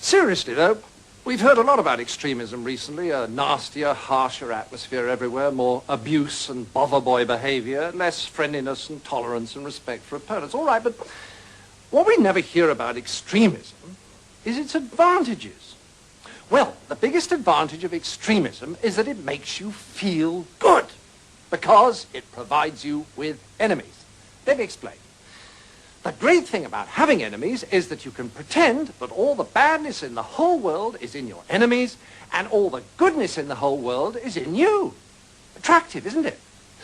Seriously, though, we've heard a lot about extremism recently, a nastier, harsher atmosphere everywhere, more abuse and bother boy behavior, less friendliness and tolerance and respect for opponents. All right, but what we never hear about extremism is its advantages. Well, the biggest advantage of extremism is that it makes you feel good because it provides you with enemies. Let me explain. The great thing about having enemies is that you can pretend that all the badness in the whole world is in your enemies and all the goodness in the whole world is in you. Attractive, isn't it?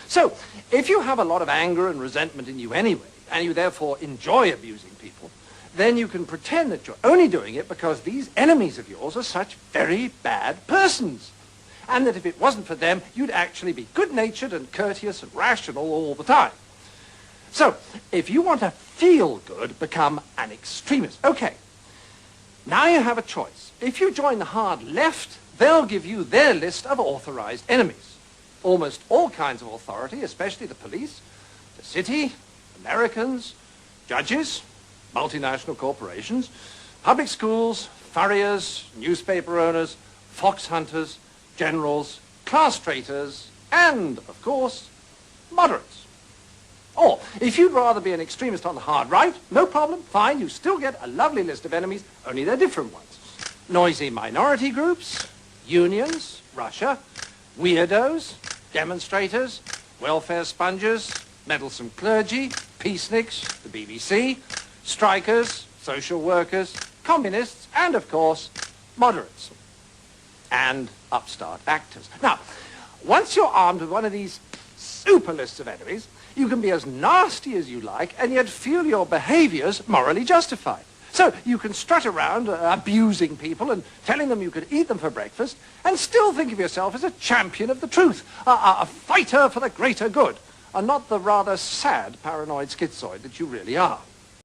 So, if you have a lot of anger and resentment in you anyway, and you therefore enjoy abusing people, then you can pretend that you're only doing it because these enemies of yours are such very bad persons. And that if it wasn't for them, you'd actually be good-natured and courteous and rational all the time. So, if you want to feel good, become an extremist. Okay, now you have a choice. If you join the hard left, they'll give you their list of authorized enemies. Almost all kinds of authority, especially the police, the city, Americans, judges, multinational corporations, public schools, furriers, newspaper owners, fox hunters, generals, class traitors, and, of course, moderates. Or, if you'd rather be an extremist on the hard right, no problem, fine, you still get a lovely list of enemies, only they're different ones. Noisy minority groups, unions, Russia, weirdos, demonstrators, welfare sponges, meddlesome clergy, peaceniks, the BBC, strikers, social workers, communists, and, of course, moderates. And upstart actors. Now, once you're armed with one of these super lists of enemies, you can be as nasty as you like and yet feel your behaviors morally justified. So you can strut around abusing people and telling them you could eat them for breakfast and still think of yourself as a champion of the truth, a fighter for the greater good, and not the rather sad paranoid schizoid that you really are.